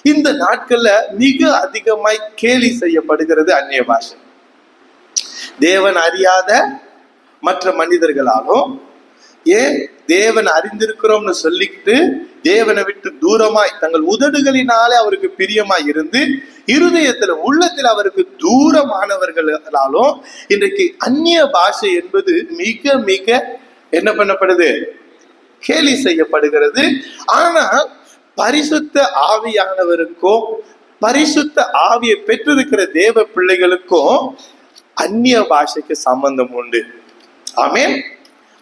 இந்த நாட்கள்ல மிக அதிகமாய் கேலி செய்யப்படுகிறது அந்நிய பாஷை. தேவன் அறியாத மற்ற மனிதர்களாலும், ஏன் தேவன் அறிந்திருக்கிறோம்னு சொல்லிக்கிட்டு தேவனை விட்டு தூரமாய் தங்கள் உதடுகளினாலே அவருக்கு பிரியமாய் இருந்து இருதயத்துல உள்ளத்தில் அவருக்கு தூரமானவர்களாலும் இன்றைக்கு அந்நிய பாஷை என்பது மிக மிக என்ன பண்ணப்படுது, கேலி செய்யப்படுகிறது. ஆனா பரிசுத்த ஆவியானவருக்கும் பரிசுத்த ஆவியை பெற்றிருக்கிற தேவ பிள்ளைகளுக்கும் அந்நிய பாஷைக்கு சம்பந்தம் உண்டு. ஆமென்.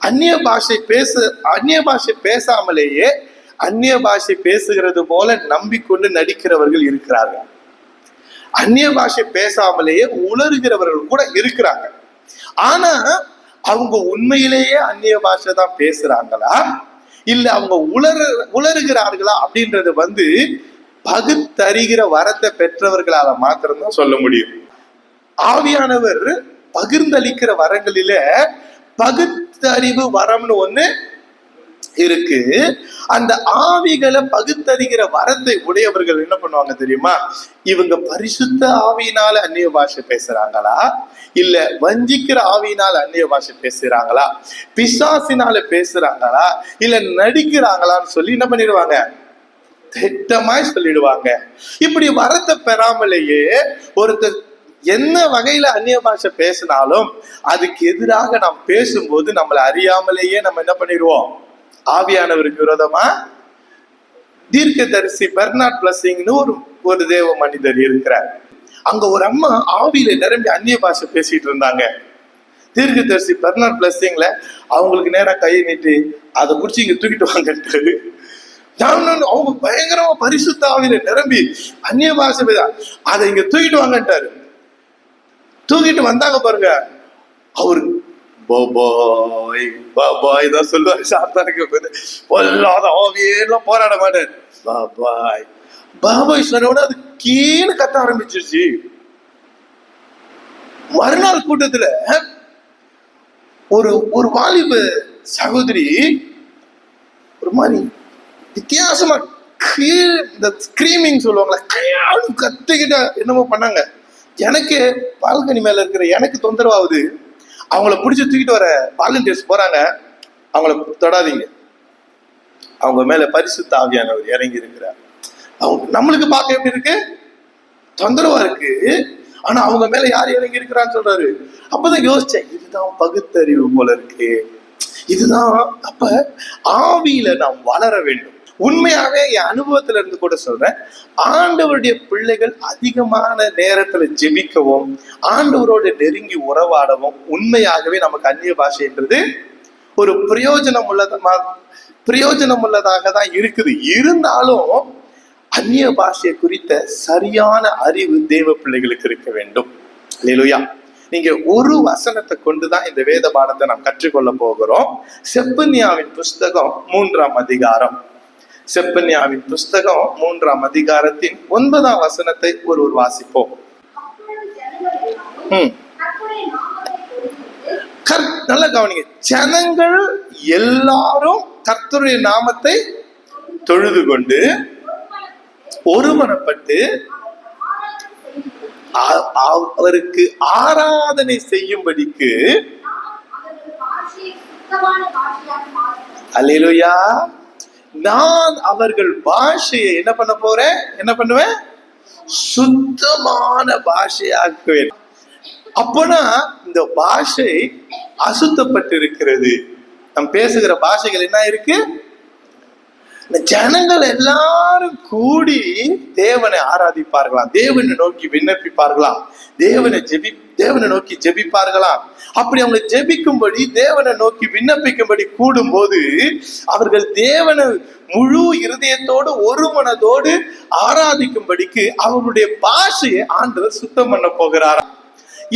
அந்நிய பாஷை பேசாமலேயே அந்நிய பாஷை பேசுகிறது போல நம்பிக்கொண்டு நடிக்கிறவர்கள் இருக்கிறார்கள். அந்நிய பாஷை பேசாமலேயே உளறுகிறவர்கள் கூட இருக்கிறாங்க. ஆனா அவங்க உண்மையிலேயே அந்நிய பாஷை தான் பேசுறாங்களா இல்ல அவங்க உளறுகிறார்களா அப்படின்றது பகுத்தறிகிற வரத்தை பெற்றவர்களால மாத்திரம்தான் சொல்ல முடியும். ஆவியானவர் பகிர்ந்தளிக்கிற வரங்களில பகுத்தறிவு வரம்னு ஒண்ணு இருக்கு. அந்த ஆவிகளை பகுத்தறிகிற வரத்தை உடையவர்கள் என்ன பண்ணுவாங்க தெரியுமா? இவங்க பரிசுத்த ஆவியினால அந்நிய பாஷை பேசுறாங்களா இல்ல வஞ்சிக்கிற ஆவியினால அந்நிய பாஷை பேசுறாங்களா, பிசாசினால பேசுறாங்களா இல்ல நடிக்கிறாங்களான்னு சொல்லி என்ன பண்ணிடுவாங்க, திட்டமாய் சொல்லிடுவாங்க. இப்படி வரத்தை பெறாமலேயே ஒருத்தர் என்ன வகையில அந்நிய பாஷை பேசினாலும் அதுக்கு எதிராக நாம் பேசும்போது நம்மளை அறியாமலேயே நம்ம என்ன பண்ணிடுவோம், ஆவியானவருக்கு விரோதமா. தீர்க்கதரிசி பெர்னார்ட் பிளஸிங்னு ஒரு தேவ மனிதர் இருக்கிறார். அங்க ஒரு அம்மா ஆவியில நிரம்பி அந்நிய பாஷை பேசிட்டு இருந்தாங்க. தீர்க்கதரிசி பெர்னார்ட் பிளஸிங்ல அவங்களுக்கு நேரா கையை நீட்டி அதை குடிச்சு இங்க தூக்கிட்டு வாங்கன்றாரு. அவங்க பயங்கரமா பரிசுத்த ஆவியில நிரம்பி அந்நிய பாஷை அதை இங்க தூக்கிட்டு வாங்கன்றாரு. தூக்கிட்டு வந்தாங்க பாருங்க, அவரு பாபாய் பாபாய் தான் சொல்லுவாரு. சாத்தானுக்கு பொல்லாத ஆவியெல்லாம் போராட மாட்டார். பாபாய் பாபாய் சொன்ன அது கீழே கத்த ஆரம்பிச்சிருச்சு. மறுநாள் கூட்டத்துல ஒரு வாலிப சகோதரி ஒரு மாதிரி வித்தியாசமா இந்த ஸ்கிரீமிங் சொல்லுவாங்களே, கத்துக்கிட்ட என்னமோ பண்ணாங்க. எனக்கு பால்கனி மேல இருக்கிற எனக்கு தொந்தரவாகுது. அவங்கள பிடிச்சி தூக்கிட்டு வர வாலண்டியர்ஸ் போறாங்க, அவங்கள தொடாதீங்க, அவங்க மேல பரிசுத்த ஆவியானவர் இறங்கி இருக்கிறார். அவங்க நம்மளுக்கு பார்க்க எப்படி இருக்கு, தொந்தரவா இருக்கு. ஆனா அவங்க மேல யார் இறங்கி இருக்கிறான்னு சொல்றாரு. அப்பதான் யோசிச்சேன், இதுதான் பகுத்தறிவு போல இருக்கு. இதுதான் அப்ப ஆவியில நாம் வளர வேண்டும். உண்மையாவே என் அனுபவத்துல இருந்து கூட சொல்றேன், ஆண்டவருடைய பிள்ளைகள் அதிகமான நேரத்துல ஜெபிக்கவும் ஆண்டவரோட நெருங்கி உறவாடவும் உண்மையாகவே நமக்கு அந்நிய பாஷைன்றது ஒரு பிரயோஜனம் உள்ளதாக தான் இருக்குது. இருந்தாலும் அந்நிய பாஷையை குறித்த சரியான அறிவு தேவ பிள்ளைகளுக்கு இருக்க வேண்டும். அல்லேலூயா. நீங்க ஒரு வசனத்தை கொண்டுதான் இந்த வேத பாடத்தை நாம் கற்றுக்கொள்ள போகிறோம். செப்பனியாவின் புஸ்தகம் 3ஆம் அதிகாரம். செப்பனியாவின் புஸ்தகம் 3ஆம் அதிகாரத்தின் 9ஆம் வசனத்தை ஒருவர் வாசிப்போம். நல்ல கவனிங்க. ஜனங்கள் எல்லாரும் கர்த்தருடைய நாமத்தை தொழுது கொண்டு ஒருமனப்பட்டு அவருக்கு ஆராதனை செய்யும்படிக்கு. அல்லேலூயா. நான் அவர்கள் பாஷையை என்ன பண்ணுவேன், சுத்தமான பாஷையாக்குவேன். அப்பனா இந்த பாஷை அசுத்தப்பட்டு இருக்கிறது. நம் பேசுகிற பாஷைகள் என்ன இருக்கு, ஜனங்கள் எல்லாரும் கூடி தேவனை ஆராதிப்பார்களாம், தேவனை நோக்கி விண்ணப்பிப்பார்களாம், தேவனை நோக்கி ஜெபிப்பார்களாம். அப்படி அவங்க ஜெபிக்கும்படி தேவனை நோக்கி விண்ணப்பிக்கும்படி கூடும் போது அவர்கள் தேவனை முழு இருதயத்தோடு ஒரு மனதோடு ஆராதிக்கும்படிக்கு அவருடைய பாஷையை ஆண்டவர் சுத்தம் பண்ண போகிறாராம்.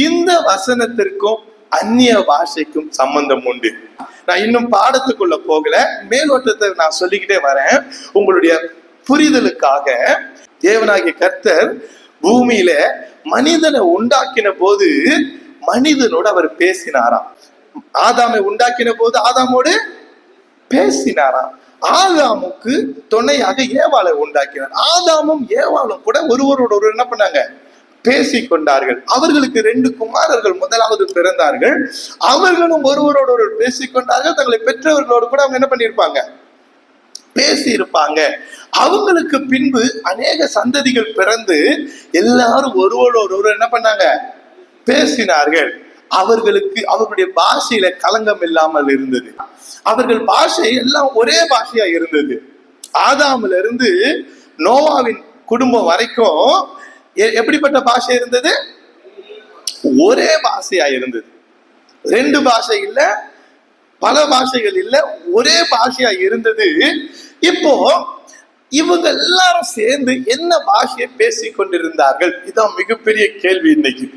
இந்த வசனத்திற்கும் அந்நிய பாஷைக்கும் சம்பந்தம் உண்டு. நான் இன்னும் பாடத்துக்குள்ள போகல, மேலோட்டத்தை நான் சொல்லிக்கிட்டே வரேன் உங்களுடைய புரிதலுக்காக. தேவனாகிய கர்த்தர் பூமியில மனிதனை உண்டாக்கின போது மனிதனோடு அவர் பேசினாராம். ஆதாமை உண்டாக்கின போது ஆதாமோடு பேசினாராம். ஆதாமுக்கு துணையாக ஏவாளை உண்டாக்கினார். ஆதாமும் ஏவாளும் கூட ஒருவரோட ஒரு என்ன பண்ணாங்க, பேசிக்கொண்டார்கள். அவர்களுக்கு 2 குமாரர்கள் முதலாவது பிறந்தார்கள். அவர்களும் ஒருவரோடு ஒரு பேசிக்கொண்டார்கள். தங்களை பெற்றவர்களோடு கூட அவங்க என்ன பண்ணியிருப்பாங்க, பேசி இருப்பாங்க. அவங்களுக்கு பின்பு அநேக சந்ததிகள் பிறந்து எல்லாரும் ஒருவரோடு ஒரு என்ன பண்ணாங்க, பேசினார்கள். அவர்களுக்கு அவர்களுடைய பாஷையில களங்கம் இல்லாமல் இருந்தது. அவர்கள் பாஷை எல்லாம் ஒரே பாஷையா இருந்தது. ஆதாமில இருந்து நோவாவின் குடும்பம் வரைக்கும் எப்படிப்பட்ட பாஷை இருந்தது, ஒரே பாஷையா இருந்தது. 2 பாஷை இல்ல, பல பாஷைகள் இல்ல, ஒரே பாஷையா இருந்தது. இப்போ இவங்க எல்லாரும் சேர்ந்து என்ன பாஷையை பேசிக் கொண்டிருந்தார்கள்? இதான் மிகப்பெரிய கேள்வி இன்னைக்கு.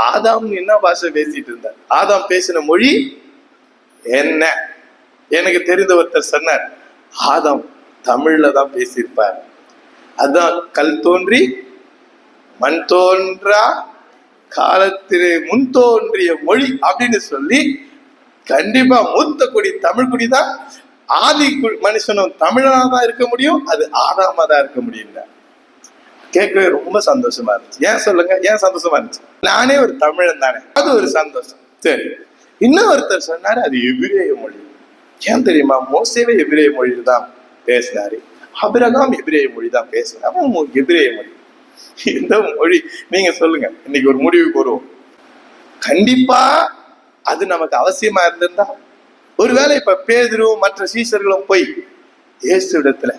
ஆதாம் என்ன பாஷை பேசிட்டு இருந்தார்? ஆதாம் பேசின மொழி என்ன? எனக்கு தெரிந்த ஒருத்தர் சொன்னார், ஆதாம் தமிழ்ல தான் பேசியிருப்பார். அதான் கல் தோன்றி மண் தோன்றா காலத்திலே முன் தோன்றிய மொழி அப்படின்னு சொல்லி, கண்டிப்பா மூத்த குடி தமிழ் குடி தான். ஆதி மனுஷனும் தமிழனா தான் இருக்க முடியும், அது ஆதாமா தான் இருக்க முடியும். கேட்கவே ரொம்ப சந்தோஷமா இருந்துச்சு. ஏன் சொல்லுங்க, ஏன் சந்தோஷமா இருந்துச்சு? நானே ஒரு தமிழன் தானே, அது ஒரு சந்தோஷம். சரி, இன்னொருத்தர் சொன்னாரு அது எபிரேய மொழி. ஏன் தெரியுமா? மோசேவே எபிரேய மொழியில் தான் பேசினாரு, ஆபிரகாம் எபிரேய மொழி தான் பேசினார். எபிரேய மொழி இந்த மொழி நீங்க சொல்லுங்க, இன்னைக்கு ஒரு முடிவுக்கு வருவோம். கண்டிப்பா அது நமக்கு அவசியமா இருந்திருந்தா, ஒருவேளை இப்ப பேதுரும் மற்ற சீஷர்களும் போய் இயேசு இடத்துல,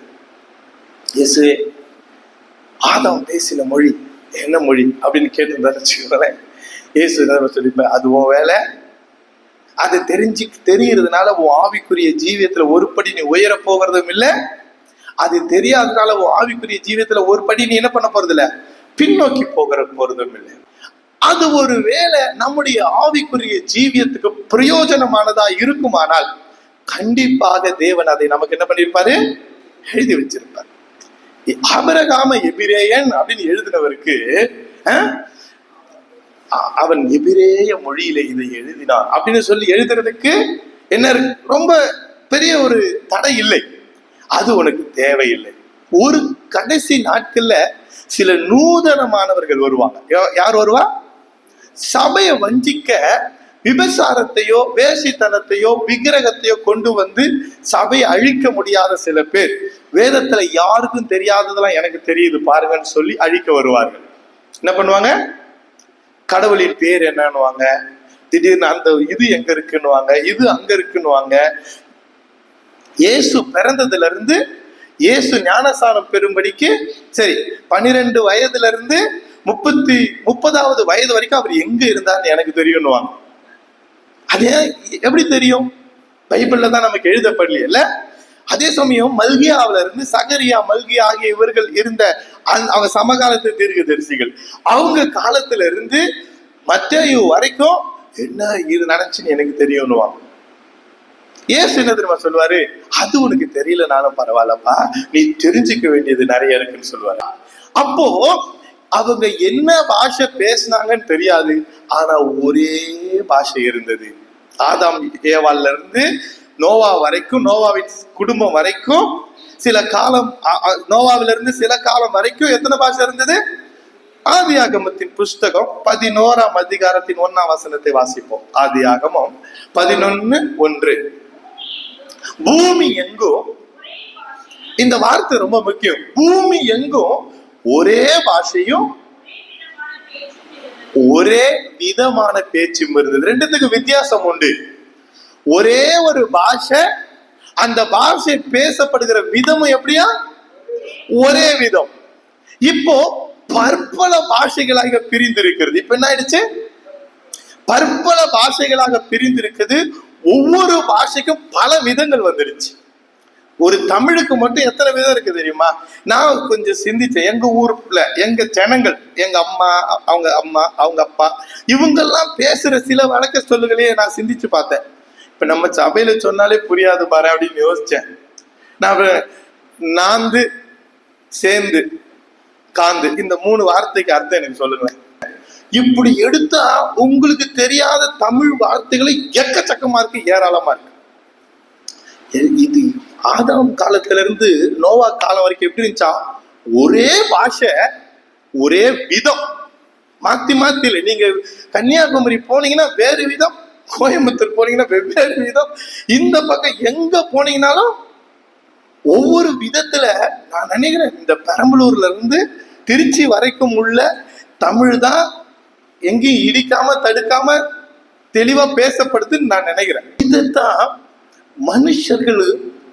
இயேசுவே ஆதாம் பேசின மொழி என்ன மொழி அப்படின்னு கேட்டு இயேசு சொல்லிப்ப, அது உன் வேலை. அது தெரியறதுனால உன் ஆவிக்குரிய ஜீவியத்துல ஒரு படி நீ உயர போகிறதும் இல்லை, அது தெரியாததுனால உன் ஆவிக்குரிய ஜீவியத்துல ஒரு படி நீ என்ன பண்ண போறது இல்ல, பின்னோக்கி போறதும் இல்லை. அது ஒரு வேளை நம்முடைய ஆவிக்குரிய ஜீவியத்துக்கு பிரயோஜனமானதா இருக்குமானால் கண்டிப்பாக தேவன் அதை நமக்கு என்ன பண்ணிருப்பாரு, எழுதி வச்சிருப்பார். ஆபிரகாம எபிரேயன் அப்படின்னு எழுதினவருக்கு அவன் எபிரேய மொழியில இதை எழுதினான் அப்படின்னு சொல்லி எழுதுறதுக்கு என்ன ரொம்ப பெரிய ஒரு தடை இல்லை. அது உனக்கு தேவையில்லை. ஒரு கடைசி நாட்கள்ல சில நூதனமானவர்கள் வருவாங்க. யார் வருவா? சபையை வஞ்சிக்க விபசாரத்தையோ வேசித்தனத்தையோ விக்கிரகத்தையோ கொண்டு வந்து சபையை அழிக்க முடியாத சில பேர், வேதத்துல யாருக்கும் தெரியாததெல்லாம் எனக்கு தெரியுது பாருங்கன்னு சொல்லி அழிக்க வருவார்கள். என்ன பண்ணுவாங்க? கடவுளின் பேர் என்னன்னுவாங்க, திடீர்னு அந்த இது எங்க இருக்குன்னுவாங்க, இது அங்க இருக்குன்னுவாங்க. இயேசு பிறந்ததுல இருந்து இயேசு ஞானஸ்நானம் பெறும்படிக்கு சரி 12 வயதுல இருந்து 30வது வயது வரைக்கும் அவர் எங்க இருந்தார்னு எனக்கு தெரியும்னுவாங்க. அது எப்படி தெரியும்? பைபிள்ல தான் நமக்கு எழுதப்படல. அதே சமயம் மல்கியாவில இருந்து சகரியா, மல்கியா ஆகிய இவர்கள் இருந்த அவங்க சமகாலத்து தீர்க்கதரிசிகள், அவங்க காலத்துல இருந்து மத்தேயு வரைக்கும் என்ன இது நடந்துச்சுன்னு எனக்கு தெரியும்னுவாங்க. ஏசு என்ன தெரியுமா சொல்லுவாரு? அது உனக்கு தெரியலனாலும் பரவாயில்லப்பா, நீ தெரிஞ்சுக்க வேண்டியது நிறைய இருக்குன்னு சொல்லுவாரு. அப்போ அவங்க என்ன பாஷை பேசினாங்கன்னு தெரியாது, ஆனா ஒரே பாஷை இருந்தது. ஆதாம் ஏவாள்ல இருந்து நோவா வரைக்கும், நோவாவின் குடும்பம் வரைக்கும் சில காலம், நோவாவில இருந்து சில காலம் வரைக்கும் எத்தனை பாஷை இருந்தது? ஆதியாகமத்தின் புஸ்தகம் 11ஆம் அதிகாரத்தின் 1ஆம் வசனத்தை வாசிப்போம். ஆதியாகமம் 11:1. பூமி எங்கும், இந்த வார்த்தை ரொம்ப முக்கியம், பூமி எங்கும் ஒரே பாஷையும் ஒரே விதமான பேச்சும் இருந்தது. ரெண்டுத்துக்கு வித்தியாசம் உண்டு. ஒரே ஒரு பாஷை, அந்த பாஷை பேசப்படுகிற விதமும் எப்படியா ஒரே விதம். இப்போ பற்பல பாஷைகளாக பிரிந்திருக்கிறது. இப்ப என்ன ஆயிடுச்சு? பற்பல பாஷைகளாக பிரிந்திருக்கிறது. ஒவ்வொரு பாஷைக்கும் பல விதங்கள் வந்துடுச்சு. ஒரு தமிழுக்கு மட்டும் எத்தனை விதம் இருக்கு தெரியுமா? நான் கொஞ்சம் சிந்திச்சேன். எங்க ஊர்ல எங்க ஜனங்கள், எங்க அம்மா, அவங்க அம்மா, அவங்க அப்பா, இவங்கெல்லாம் பேசுற சில வழக்க சொல்லுகளையே நான் சிந்திச்சு பார்த்தேன். இப்ப நம்ம சபையில சொன்னாலே புரியாது பாரு அப்படின்னு யோசிச்சேன். நான் நாந்து, சேர்ந்து, காந்து, இந்த 3 வார்த்தைக்கு அர்த்தம் எனக்கு சொல்லுங்களேன். இப்படி எடுத்தா உங்களுக்கு தெரியாத தமிழ் வார்த்தைகளை எக்கச்சக்கமா இருக்கு, ஏராளமா இருக்கு. இது ஆதாம் காலத்துல இருந்து நோவா காலம் வரைக்கும் எப்படி இருந்துச்சா? ஒரே பாஷை, ஒரே விதம், மாத்தி மாத்தி இல்லை. நீங்க கன்னியாகுமரி போனீங்கன்னா வேறு விதம், கோயம்புத்தூர் போனீங்கன்னா வெவ்வேறு விதம், இந்த பக்கம் எங்க போனீங்கன்னாலும் ஒவ்வொரு விதத்துல. நான் நினைக்கிறேன் இந்த பெரம்பலூர்ல இருந்து திருச்சி வரைக்கும் உள்ள தமிழ் தான் எங்கேயும் இடிக்காம தடுக்காம தெளிவா பேசப்படுதுன்னு நான் நினைக்கிறேன். இதுதான் மனுஷர்கள்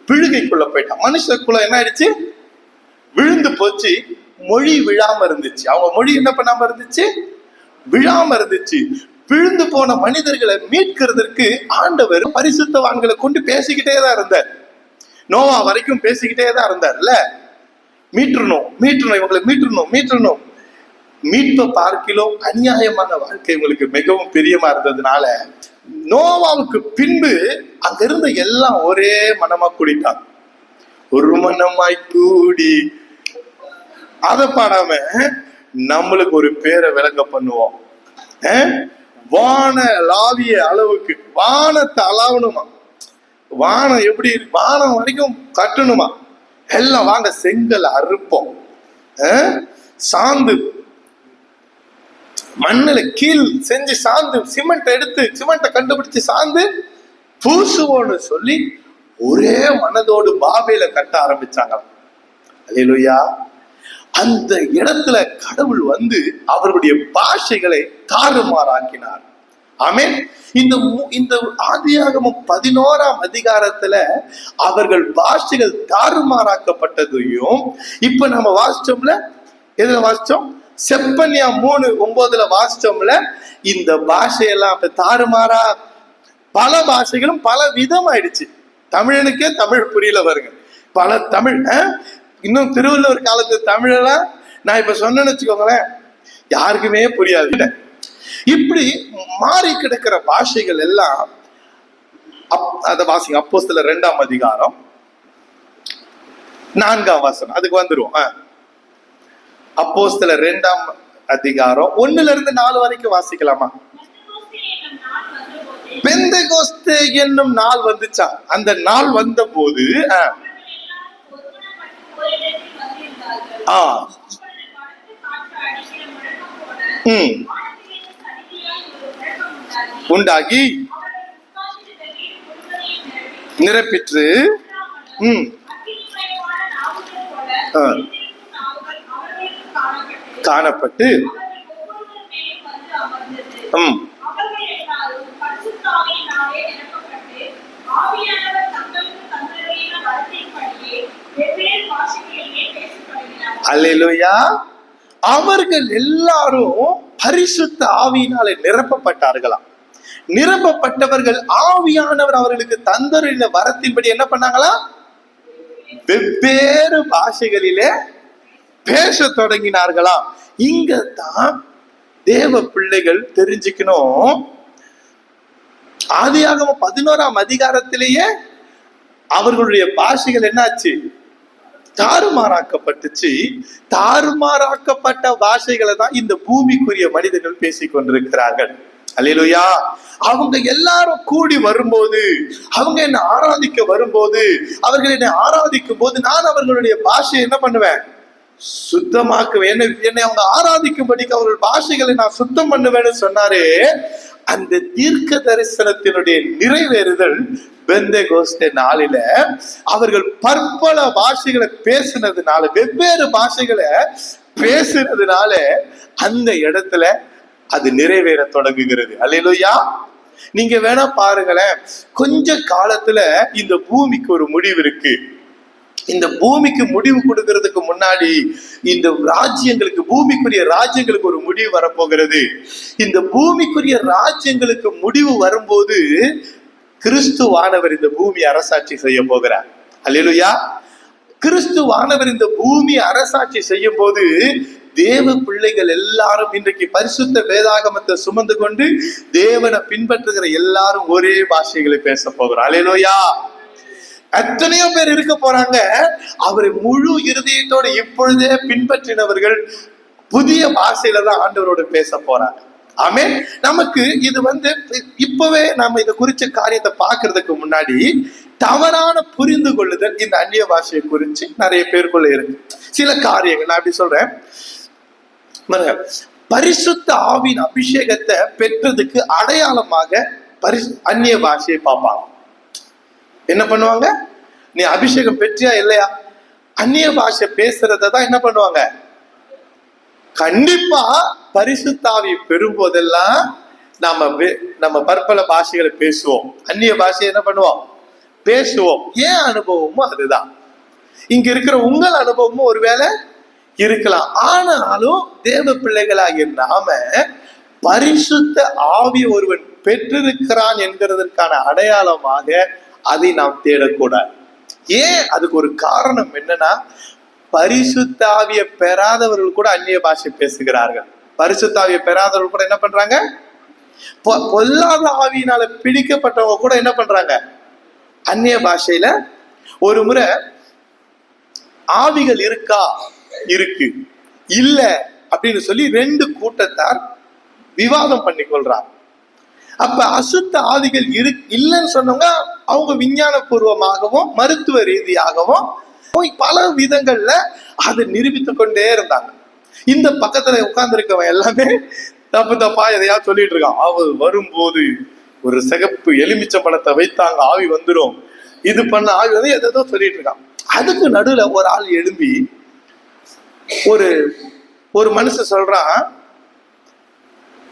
விழுகைக்குள்ள போயிட்டான். மனுஷருக்குள்ள என்ன ஆயிடுச்சு? விழுந்து போச்சு. மொழி விழாம இருந்துச்சு. அவங்க மொழி என்ன பண்ணாம இருந்துச்சு? விழாம இருந்துச்சு. விழுந்து போன மனிதர்களை மீட்கிறதுக்கு ஆண்டவர் பரிசுத்தவான்களை கொண்டு பேசிக்கிட்டே தான் இருந்தார். நோவா வரைக்கும் பேசிக்கிட்டே தான் இருந்தார்ல. மீட்டணும் மீட்டணும், இவங்களை மீட்டணும் மீட்டணும். மீட்பை பார்க்கிலும் அநியாயமான வாழ்க்கை உங்களுக்கு மிகவும் பிரியமா இருந்ததுனால நோவாவுக்கு பின்பு அங்க இருந்த எல்லாம் ஒரே மனமா கூடிட்டாங்க. ஒரு மனமாய் கூடி. அதை பாடாம நம்மளுக்கு ஒரு பேரை விளங்க பண்ணுவோம். வான லாவிய அளவுக்கு வானத்தை அளவணுமா? வானம் எப்படி வானம் வரைக்கும் கட்டணுமா? எல்லாம் வாங்க செங்கல் அறுப்போம், சாந்து மண்ணில கீழ் செஞ்சு சாந்து சிமெண்ட் எடுத்து சிமெண்ட்டை கண்டுபிடிச்சு சாந்து பூசுவோன்னு சொல்லி ஒரே மனதோடு பாபேல கட்ட ஆரம்பிச்சாங்க. அல்லேலூயா. அந்த இடத்துல கடவுள் வந்து அவர்களுடைய பாஷைகளை தாறுமாறாக்கினார். ஆமென். இந்த ஆதியாகமம் 11ஆம் அதிகாரத்துல அவர்கள் பாஷைகள் தாறுமாறாக்கப்பட்டதையும் இப்ப நம்ம வாசிச்சோம்ல. எதுல வாசிச்சோம்? செப்பனியா 3:9 வாசிச்சோம்ல. இந்த பாஷையெல்லாம் தாறுமாறா பல பாஷைகளும் பல விதம் ஆயிடுச்சு. தமிழனுக்கே தமிழ் புரியல பாருங்க. பல தமிழ் இன்னும் திருவள்ளுவர் காலத்து தமிழெல்லாம் நான் இப்ப சொன்னேன்னு வச்சுக்கோங்களேன், யாருக்குமே புரியாது. இப்படி மாறி கிடக்கிற பாஷைகள் எல்லாம் அத வாசிங்க. அப்போஸ்தலர் 2ஆம் அதிகாரம் 4ஆம் வசனம். அதுக்கு வந்துருவோம். அப்போஸ்தலர் 2ஆம் அதிகாரம் 1-4 வரைக்கும் வாசிக்கலாமா? பெந்தெகோஸ்தே என்னும் நாள் வந்துச்சா? அந்த நாள் வந்த போது உண்டாகி நிரப்பிற்று காணப்பட்டு அல்லேலூயா. அவர்கள் எல்லாரும் பரிசுத்த ஆவியினாலே நிரப்பப்பட்டார்களாம். நிரப்பப்பட்டவர்கள் ஆவியானவர் அவர்களுக்கு தந்தருளின வரத்தின்படி என்ன பண்ணாங்களா? வெவ்வேறு பாஷைகளிலே பேச தொடங்கினார்களாம். இங்கதான் தேவ பிள்ளைகள் தெரிஞ்சுக்கணும். ஆதியாகமம் 11ஆம் அதிகாரத்திலேயே அவர்களுடைய பாஷைகள் என்னாச்சு? தாறுமாறாக்கப்பட்டுச்சு. தாறுமாறாக்கப்பட்ட பாஷைகளை தான் இந்த பூமிக்குரிய மனிதர்கள் பேசிக் கொண்டிருக்கிறார்கள். அல்லேலூயா. அவங்க எல்லாரும் கூடி வரும்போது, அவங்க என்னை ஆராதிக்க வரும்போது, அவர்கள் என்னை ஆராதிக்கும் போது நான் அவர்களுடைய பாஷையை என்ன பண்ணுவேன்? சுத்தமாக்குவேன். என்னை அவங்க ஆராதிக்கும்படிக்கு அவர்கள் பாஷைகளை நான் சுத்தம் பண்ணுவேன்னு சொன்னாரே. அந்த தீர்க்க தரிசனத்தினுடைய நிறைவேறுதல் பெந்தெகோஸ்தே நாளில அவர்கள் பற்பல பாஷைகளை பேசினதுனால, வெவ்வேறு பாஷைகளை பேசுறதுனால அந்த இடத்துல அது நிறைவேற தொடங்குகிறது. அல்லேலூயா. நீங்க வேணா பாருங்களேன், கொஞ்ச காலத்துல இந்த பூமிக்கு ஒரு முடிவு இருக்கு. இந்த பூமிக்கு முடிவு கொடுக்கிறதுக்கு முன்னாடி இந்த ராஜ்யங்களுக்கு, பூமிக்குரிய ராஜ்யங்களுக்கு ஒரு முடிவு வரப்போகிறது. இந்த பூமிக்குரிய ராஜ்யங்களுக்கு முடிவு வரும்போது கிறிஸ்துவானவர் இந்த பூமி அரசாட்சி செய்ய போகிறார். அல்லேலூயா. கிறிஸ்துவானவர் இந்த பூமி அரசாட்சி செய்யும் போது தேவ பிள்ளைகள் எல்லாரும் இன்றைக்கு பரிசுத்த வேதாகமத்தை சுமந்து கொண்டு தேவனை பின்பற்றுகிற எல்லாரும் ஒரே பாஷைகளை பேச போகிறோம். அல்லேலூயா. எத்தனையோ பேர் இருக்க போறாங்க, அவரை முழு இருதயத்தோடு இப்பொழுதே பின்பற்றினவர்கள் புதிய பாஷையில தான் ஆண்டவரோடு பேச போறாங்க. ஆமென். நமக்கு இது இப்பவே நாம இதை குறிச்ச காரியத்தை பார்க்கறதுக்கு முன்னாடி தவறான புரிந்து கொள்ளுதல் இந்த அந்நிய பாஷையை குறிச்சு நிறைய பேருக்குள்ள இருக்கு. சில காரியங்கள் நான் அப்படி சொல்றேன். பரிசுத்த ஆவின் அபிஷேகத்தை பெற்றதுக்கு அடையாளமாக அந்நிய பாஷையை பார்ப்பாங்க. என்ன பண்ணுவாங்க? நீ அபிஷேகம் பெற்றியா இல்லையா, அந்நிய பாஷை பேசுறதான் என்ன பண்ணுவாங்க? கண்டிப்பா பரிசுத்த ஆவி பெறும் போதெல்லாம் நம்ம பற்பல பாஷைகளை பேசுவோம். அந்நிய பாஷையை என்ன பண்ணுவோம்? பேசுவோம். ஏன் அனுபவமும் அதுதான். இங்க இருக்கிற உங்கள் அனுபவமும் ஒருவேளை இருக்கலாம். ஆனாலும் தேவ பிள்ளைகளாகிய நாம பரிசுத்த ஆவி ஒருவன் பெற்றிருக்கிறான் என்கிறதற்கான அடையாளமாக அதை நாம் தேடக்கூடாது. ஏன்? அதுக்கு ஒரு காரணம் என்னன்னா, பரிசுத்த ஆவியை பெறாதவர்கள் கூட அந்நிய பாஷை பேசுகிறார்கள். பரிசுத்த ஆவியை பெறாதவர்கள் கூட என்ன பண்றாங்க? பொல்லாத ஆவியினால பிடிக்கப்பட்டவங்க கூட என்ன பண்றாங்க? அந்நிய பாஷையில. ஒரு முறை ஆவிகள் இருக்கா, இருக்கு, இல்ல அப்படின்னு சொல்லி 2 கூட்டத்தார் விவாதம் பண்ணி கொள்றாங்க. அப்ப அசுத்த ஆவிகள் இல்லைன்னு சொன்னவங்க அவங்க விஞ்ஞான பூர்வமாகவும் மருத்துவ ரீதியாகவும் பல விதங்கள்ல அதை நிரூபித்து கொண்டே இருந்தாங்க. இந்த பக்கத்துல உட்கார்ந்து இருக்கவன் எல்லாமே தப்பா எதையாவது சொல்லிட்டு இருக்கான். ஆவி வரும்போது ஒரு சிகப்பு எலுமிச்சம்பழத்தை வைத்தாங்க, ஆவி வந்துடும், இது பண்ண ஆவி எதோ சொல்லிட்டு இருக்கான். அதுக்கு நடுவுல ஒரு ஆள் எழும்பி ஒரு மனுஷன் சொல்றான்,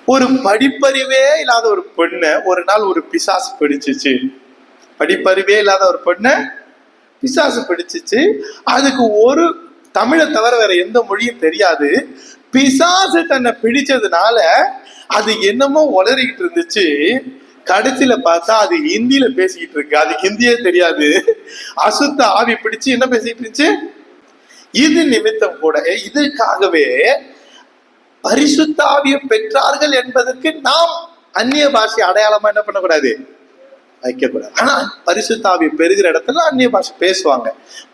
ஒரு படிப்பறிவே இல்லாத ஒரு பெண்ணை ஒரு நாள் ஒரு பிசாசு பிடிச்சிச்சு. படிப்பறிவே இல்லாத ஒரு பெண்ணை பிசாசு பிடிச்சிச்சு. அதுக்கு ஒரு தமிழை தவிர வேற எந்த மொழியும் தெரியாது. பிசாசு தன்னை பிடிச்சதுனால அது என்னமோ உளறிக்கிட்டு இருந்துச்சு. கடைசியில பார்த்தா அது ஹிந்தியில பேசிக்கிட்டு இருக்கு. அது ஹிந்தியே தெரியாது. அசுத்த ஆவி பிடிச்சு என்ன பேசிட்டு இருந்துச்சு. இது நிமித்தம் கூட இதற்காகவே பரிசுத்த ஆவியை பெற்றார்கள் என்பதற்கு நாம் அந்நிய பாஷை அடையாளமா என்ன பண்ணக்கூடாது? வைக்கக்கூடாது. ஆனா பரிசுத்த ஆவியை பெறுகிற இடத்துல அந்நிய பாஷை பேசுவாங்க.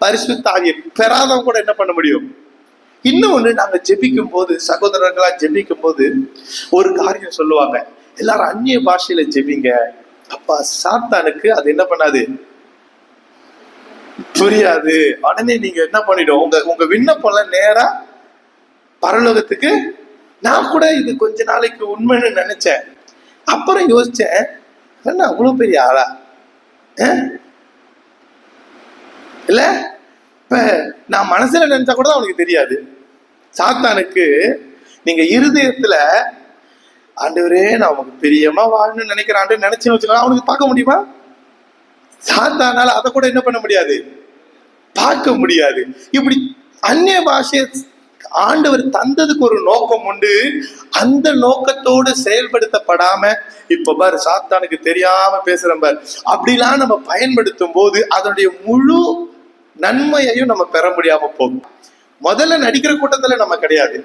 பரிசுத்த ஆவியை பெறாதவங்க கூட என்ன பண்ண முடியும்? இன்னொன்னு, நாங்க ஜெபிக்கும் போது, சகோதரர்களா ஜெபிக்கும் போது ஒரு காரியம் சொல்லுவாங்க, எல்லாரும் அந்நிய பாஷையில ஜெபிங்க. அப்பா சாத்தானுக்கு அது என்ன பண்ணாது, புரியாது. உடனே நீங்க என்ன பண்ணிடும், உங்க விண்ணப்பம் நேரா பரலோகத்துக்கு. நான் கூட இது கொஞ்ச நாளைக்கு உண்மைன்னு நினைச்சேன். அப்புறம் யோசிச்சேன், என்ன அவ்வளவு பெரிய ஆளா இல்ல? இப்ப நான் மனசுல நினைச்சா கூட அவனுக்கு தெரியாது. சாத்தானுக்கு நீங்க இருதயத்துல ஆண்டவரே நான் அவனுக்கு பிரியமா வாழணும்னு நினைக்கிறான் நினைச்சுன்னு வச்சுக்கோங்க, அவனுக்கு பார்க்க முடியுமா? சாத்தானால அதை கூட என்ன பண்ண முடியாது, பார்க்க முடியாது. இப்படி அந்நிய பாஷையை ஆண்டவர் தந்ததுக்கு ஒரு நோக்கம் உண்டு. அந்த நோக்கத்தோடு செயல்படுத்தப்படாம இப்ப பாரு சாத்தானுக்கு தெரியாம பேசுறேன் பாரு அப்படிலாம் நம்ம பயன்படுத்தும் போது அதனுடைய முழு நன்மையையும் நம்ம பெற முடியாம போகும். முதல்ல நடிக்கிற கூட்டத்துல நம்ம கிடையாது.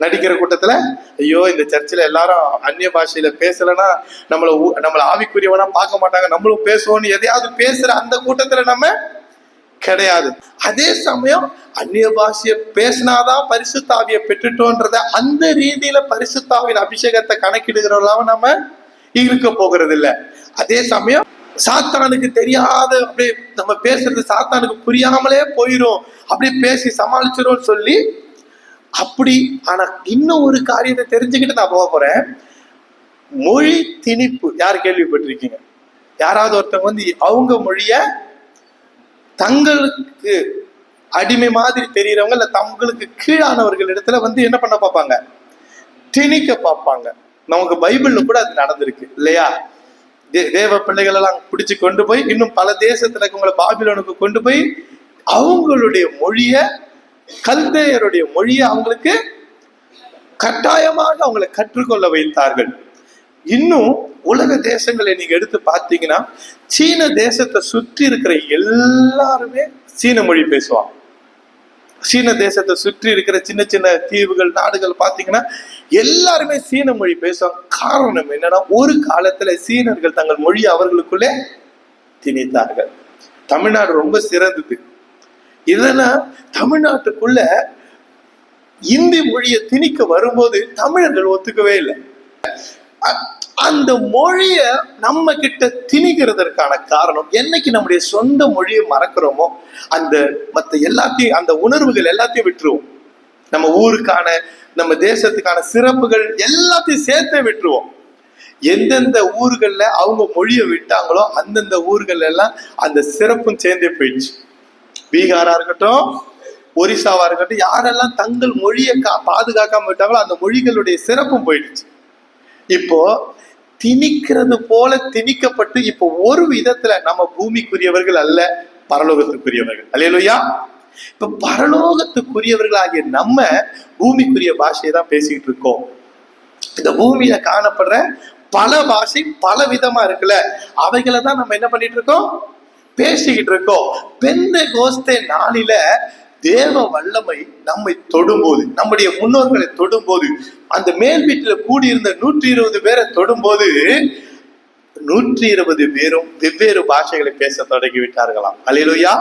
நடிக்கிற கூட்டத்துல ஐயோ இந்த சர்ச்சில் எல்லாரும் அந்நிய பாஷையில பேசலன்னா நம்மள ஆவிக்குரியவனா பார்க்க மாட்டாங்க, நம்மளும் பேசுவோம்னு எதையாவது பேசுற அந்த கூட்டத்துல நம்ம கிடையாது. அதே சமயம் அந்நிய பாஷையை பேசினாதான் பரிசுத்தாவியை பெற்றுட்டோன்றத அந்த ரீதியில பரிசுத்தாவின் அபிஷேகத்தை கணக்கிடுகிறவர்களாவும் நம்ம இருக்க போகிறது இல்லை. அதே சமயம் சாத்தானுக்கு தெரியாத அப்படியே நம்ம பேசுறது சாத்தானுக்கு புரியாமலே போயிரும், அப்படியே பேசி சமாளிச்சிரும் சொல்லி அப்படி. ஆனா இன்னும் ஒரு காரியத்தை தெரிஞ்சுக்கிட்டு நான் போக போறேன். மொழி திணிப்பு யார் கேள்விப்பட்டிருக்கீங்க? யாராவது ஒருத்தவங்க அவங்க மொழிய தங்களுக்கு அடிமை மாதிரி தெரிகிறவங்க இல்ல தங்களுக்கு கீழானவர்கள் இடத்துல என்ன பண்ண பார்ப்பாங்க, திணிக்க பார்ப்பாங்க. நமக்கு பைபிள்ல கூட அது நடந்திருக்கு இல்லையா? தேவ பிள்ளைகள் எல்லாம் பிடிச்சு கொண்டு போய் இன்னும் பல தேசத்துல இருக்கவங்களை பாபிலோனுக்கு கொண்டு போய் அவங்களுடைய மொழிய, கல்தேயருடைய மொழியை அவங்களுக்கு கட்டாயமாக அவங்களை கற்றுக்கொள்ள வைத்தார்கள். இன்னும் உலக தேசங்களை நீங்க எடுத்து பார்த்தீங்கன்னா சீன தேசத்தை சுற்றி இருக்கிற எல்லாருமே சீன மொழி பேசுவாங்க. சீன தேசத்தை சுற்றி இருக்கிற சின்ன சின்ன தீவுகள் நாடுகள் பார்த்தீங்கன்னா எல்லாருமே சீன மொழி பேசுவாங்க. காரணம் என்னன்னா, ஒரு காலத்துல சீனர்கள் தங்கள் மொழியை அவர்களுக்குள்ளே திணித்தார்கள். தமிழ்நாடு ரொம்ப சிறந்தது. இல்லைன்னா தமிழ்நாட்டுக்குள்ள இந்தி மொழியை திணிக்க வரும்போது தமிழர்கள் ஒத்துக்கவே இல்லை. அந்த மொழிய நம்ம கிட்ட திணிக்கிறதற்கான காரணம், என்னைக்கு நம்முடைய சொந்த மொழியை மறக்கிறோமோ அந்த மற்ற எல்லாத்தையும், அந்த உணர்வுகள் எல்லாத்தையும் விட்டுருவோம். நம்ம ஊருக்கான, நம்ம தேசத்துக்கான சிறப்புகள் எல்லாத்தையும் சேர்த்தே விட்டுருவோம். எந்தெந்த ஊர்கள்ல அவங்க மொழியை விட்டாங்களோ அந்தந்த ஊர்கள் எல்லாம் அந்த சிறப்பும் சேர்ந்தே போயிடுச்சு. பீகாரா இருக்கட்டும், ஒரிசாவா இருக்கட்டும், யாரெல்லாம் தங்கள் மொழியை பாதுகாக்காம விட்டாங்களோ அந்த மொழிகளுடைய சிறப்பும் போயிடுச்சு. இப்போ திணிக்கிறது போல திணிக்கப்பட்டு இப்போ ஒரு விதத்துல நம்ம பூமிக்குரியவர்கள் அல்ல, பரலோகத்துக்குரியவர்கள். அல்லேலூயா. இப்ப பரலோகத்துக்குரியவர்கள் ஆகிய நம்ம பூமிக்குரிய பாஷையை தான் பேசிக்கிட்டு இருக்கோம். இந்த பூமியில காணப்படுற பல பாஷை பல விதமா இருக்குல்ல, அவைகளை தான் நம்ம என்ன பண்ணிட்டு இருக்கோம், பேசிக்கிட்டு இருக்கோம். பெந்தெகோஸ்தே நாளில தேவ வல்லமை நம்மை தொடும்போது, நம்முடைய முன்னோர்களை தொடும்போது, அந்த மேல் வீட்டுல கூடியிருந்த 120 பேரை தொடும்போது 120 பேரும் வெவ்வேறு பாஷைகளை பேச தொடங்கி விட்டார்களாம். அல்லேலூயா.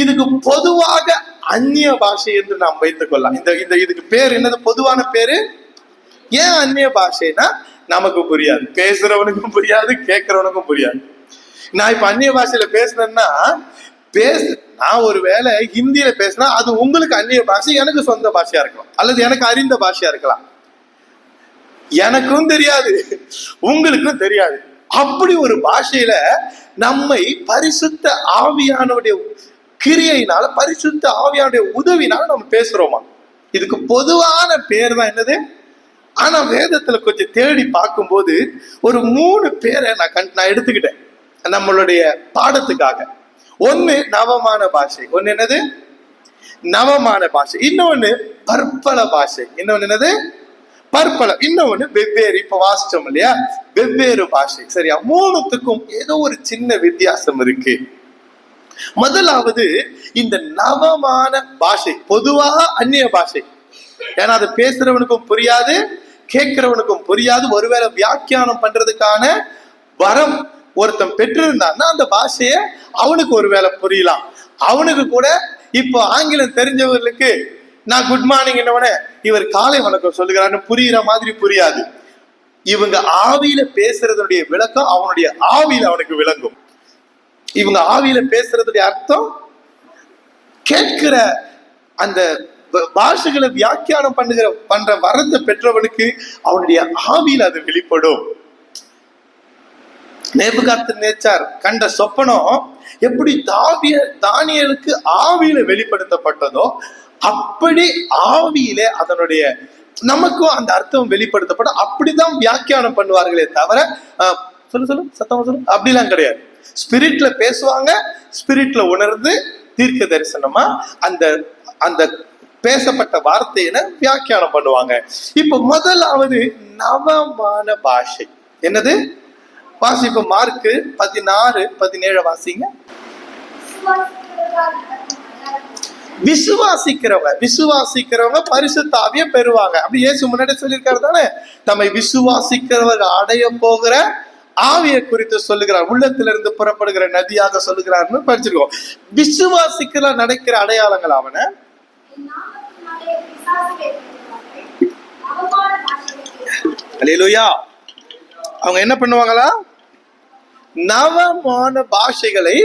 இதுக்கு பொதுவாக அந்நிய பாஷை என்று நாம் வைத்துக் கொள்ளலாம். இதுக்கு பேர் என்னது, பொதுவான பேரு? ஏன் அந்நிய பாஷைனா நமக்கு புரியாது, பேசுறவனுக்கும் புரியாது, கேட்கிறவனுக்கும் புரியாது. நான் இப்ப அந்நிய பாஷையில பேசுனேன்னா நான் ஒரு வேளை ஹிந்தியில பேசினா அது உங்களுக்கு அந்நிய பாஷை, எனக்கு சொந்த பாஷையா இருக்கலாம், அல்லது எனக்கு அறிந்த பாஷையா இருக்கலாம். எனக்கும் தெரியாது, உங்களுக்கும் தெரியாது. அப்படி ஒரு பாஷையில நம்மை பரிசுத்த ஆவியானுடைய கிரியையினால, பரிசுத்த ஆவியானுடைய உதவினால நம்ம பேசுறோமா? இதுக்கு பொதுவான பேர் தான் என்னது. ஆனா வேதத்துல கொஞ்சம் தேடி பார்க்கும்போது ஒரு 3 பேரை நான் எடுத்துக்கிட்டேன் நம்மளுடைய பாடத்துக்காக. ஒண்ணு நவமான பாஷை, ஒண்ணு என்னது நவமான பாஷை, இன்னொன்னு பற்பல பாஷை, இன்னொன்னு என்னது பற்பல, இன்னொன்னு வெவ்வேறு. இப்ப வாசிச்சோம் இல்லையா, வெவ்வேறு பாஷை. சரியா? 3த்துக்கும் ஏதோ ஒரு சின்ன வித்தியாசம் இருக்கு. முதலாவது இந்த நவமான பாஷை, பொதுவாக அந்நிய பாஷை. ஏன்னா அது பேசுறவனுக்கும் புரியாது, கேட்கிறவனுக்கும் புரியாது. ஒருவேளை வியாக்கியானம் பண்றதுக்கான வரம் ஒருத்தன் பெற்றிருந்தான்னா அந்த பாஷைய அவனுக்கு ஒருவேளை புரியலாம். அவனுக்கு கூட இப்போ ஆங்கிலம் தெரிஞ்சவர்களுக்கு நான் குட் மார்னிங் என்னவனே இவர் காலை வணக்கம் சொல்லுகிறான்னு புரியுற மாதிரி புரியாது. இவங்க ஆவியில பேசுறதுடைய விளக்கம் அவனுடைய ஆவியில அவனுக்கு விளங்கும். இவங்க ஆவியில பேசுறதுடைய அர்த்தம், கேட்கிற அந்த பாஷைகளை வியாக்கியானம் பண்ற வரத்தை பெற்றவனுக்கு அவனுடைய ஆவியில அது வெளிப்படும். நேபுகாத்நேச்சார் கண்ட சொப்பனம் எப்படி தானியேலுக்கு ஆவியில வெளிப்படுத்தப்பட்டதோ அப்படி ஆவியிலே அதனுடைய நமக்கும் அந்த அர்த்தம் வெளிப்படுத்தப்படும். அப்படிதான் வியாக்கியானம் பண்ணுவார்களே தவிர சொல்லு சத்தமா சொல்லு அப்படிலாம் கிடையாது. ஸ்பிரிட்ல பேசுவாங்க, ஸ்பிரிட்ல உணர்ந்து தீர்க்க தரிசனமா அந்த அந்த பேசப்பட்ட வார்த்தையின வியாக்கியானம் பண்ணுவாங்க. இப்ப முதலாவது நவமான பாஷை என்னது? வாசிப்பு மார்க்கு 16-17 வாசிங்க. விசுவாசிக்கிறவங்க பரிசுத்த ஆவியை பெறுவாங்க. அப்படி இயேசு முன்னாடி சொல்லியிருக்காரு தானே, தம்மை விசுவாசிக்கிறவர்கள் அடைய போகிற ஆவியை குறித்து சொல்லுகிறார், உள்ளத்திலிருந்து புறப்படுகிற நதியாக சொல்லுகிறார்னு படிச்சிருக்கோம். விசுவாசிக்கிற நடக்கிற அடையாளங்கள் அவன அல்லேலூயா. அவங்க என்ன பண்ணுவாங்களா? நவமான பாஷைகளை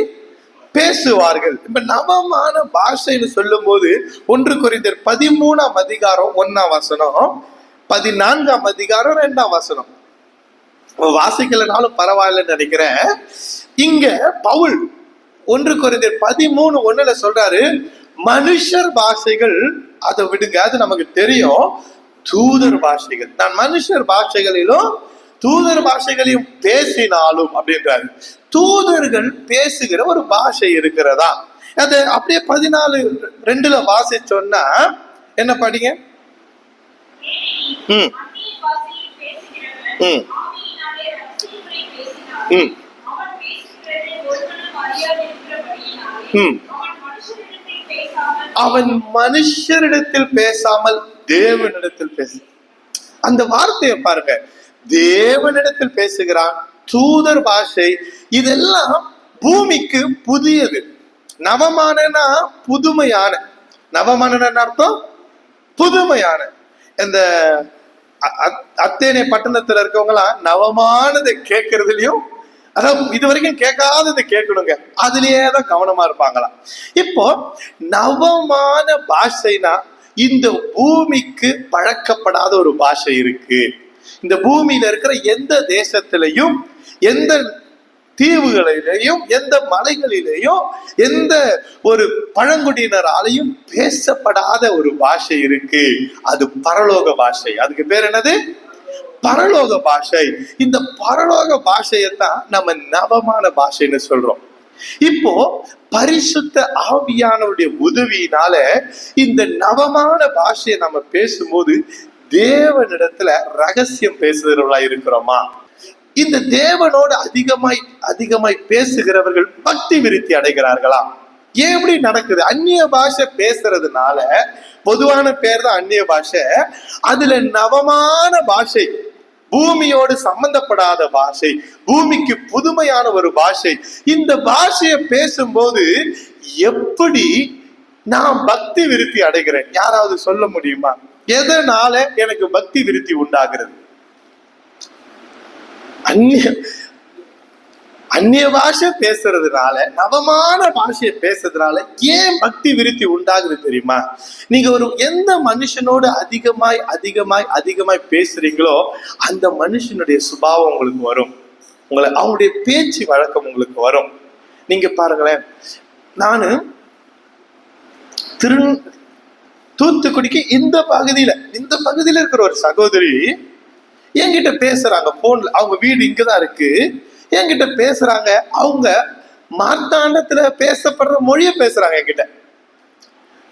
பேசுவார்கள். இப்ப நவமான பாஷைன்னு சொல்லும் போது 1 கொரிந்தியர் 13ஆம் அதிகாரம் 1ஆம் வசனம், 14ஆம் அதிகாரம் 2ஆம் வசனம் வாசிக்கலனாலும் பரவாயில்லன்னு நினைக்கிறேன். இங்க பவுல் 1 கொரிந்தியர் 13:1 சொல்றாரு, மனுஷர் பாஷைகள் அதை விடுங்க, அது நமக்கு தெரியும். தூதர் பாஷைகள், நான் மனுஷர் பாஷைகளிலும் தூதர் பாஷைகளையும் பேசினாலும் அப்படின்றாரு. தூதர்கள் பேசுகிற ஒரு பாஷை இருக்கிறதா? அது அப்படியே 14:2 வாசிச்சோன்னா என்ன படிங்க? அவன் மனுஷரிடத்தில் பேசாமல் தேவனிடத்தில் பேச. அந்த வார்த்தையை பாருங்க, தேவனிடத்தில் பேசுகிறான். தூதர் பாஷை, இதெல்லாம் பூமிக்கு புதியது. நவமானனா புதுமையான, நவமானன அர்த்தம் புதுமையான இந்த அத்தேனே பட்டணத்துல இருக்கவங்க எல்லாம் நவமானதை கேட்கறதுலயும், அதாவது இது வரைக்கும் கேட்காததை கேட்கணுங்க, அதுலயேதான் கவனமா இருப்பாங்களாம். இப்போ நவமான பாஷைனா இந்த பூமிக்கு பழக்கப்படாத ஒரு பாஷை இருக்கு. இந்த பூமியில இருக்கிற எந்த தேசத்திலையும், எந்த தீவுகளிலேயும், எந்த மலைகளிலேயும், எந்த ஒரு பழங்குடியினராலையும் பேசப்படாத ஒரு பாஷை இருக்கு. அது பரலோக பாஷை. அதுக்கு பேர் என்னது? பரலோக பாஷை. இந்த பரலோக பாஷையத்தான் நம்ம நவமான பாஷைன்னு சொல்றோம். இப்போ பரிசுத்த ஆவியானவருடைய உதவியினால இந்த நவமான பாஷையை நம்ம பேசும்போது தேவனிடத்துல ரகசியம் பேசுகிறவர்களா இருக்கிறோமா? இந்த தேவனோடு அதிகமாய் அதிகமாய் பேசுகிறவர்கள் பக்தி விருத்தி அடைகிறார்களா? எப்படி நடக்குது? அந்நிய பாஷை பேசுறதுனால, பொதுவான பேர் தான் அந்நிய பாஷை, அதுல நவமான பாஷை, பூமியோடு சம்பந்தப்படாத பாஷை, பூமிக்கு புதுமையான ஒரு பாஷை. இந்த பாஷையை பேசும்போது எப்படி நான் பக்தி விருத்தி அடைகிறேன்? யாராவது சொல்ல முடியுமா? எதனால எனக்கு பக்தி விருத்தி உண்டாகிறது? அந்நிய பாஷை பேசுறதுனால, நவமான பாஷையை பேசுறதுனால ஏன் பக்தி விருத்தி உண்டாகுது தெரியுமா? நீங்க ஒரு எந்த மனுஷனோடு அதிகமாய் அதிகமாய் அதிகமாய் பேசுறீங்களோ அந்த மனுஷனுடைய சுபாவம் உங்களுக்கு வரும், அவங்களுடைய பேச்சு வழக்கம் உங்களுக்கு வரும். நீங்க பாருங்களேன், நானு தூத்துக்குடிக்கு இந்த பகுதியில இருக்கிற ஒரு சகோதரி என்கிட்ட பேசுறாங்க போன்ல. அவங்க வீடு இங்கதான் இருக்கு. என்கிட்ட பேசுறாங்க. அவங்க மார்த்தாண்டத்துல பேசப்படுற மொழியை பேசுறாங்க என்கிட்ட.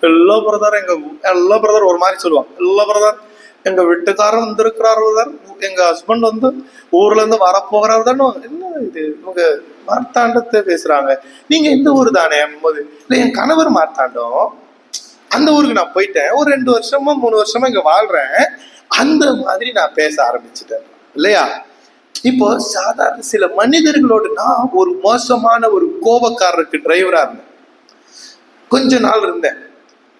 எல்லா பிரதர் ஒரு மாதிரி சொல்லுவாங்க. எல்லா பிரதர், எங்க வீட்டுக்காரர் வந்திருக்கிறார், எங்க ஹஸ்பண்ட் வந்து ஊர்ல இருந்து வரப்போகிறார் தானே. என்ன இது, இவங்க மார்த்தாண்டத்தை பேசுறாங்க. நீங்க இந்த ஊர் தானே? இல்ல, என் கணவர் மார்த்தாண்டம், அந்த ஊருக்கு நான் போயிட்டேன், ஒரு 2 வருஷமா 3 வருஷமா இங்க வாழ்றேன், அந்த மாதிரி நான் பேச ஆரம்பிச்சுட்டேன் இல்லையா? இப்போ சாதாரண சில மனிதர்களோடு, நான் ஒரு மோசமான ஒரு கோபக்காரருக்கு டிரைவரா இருந்தேன், கொஞ்ச நாள் இருந்தேன்.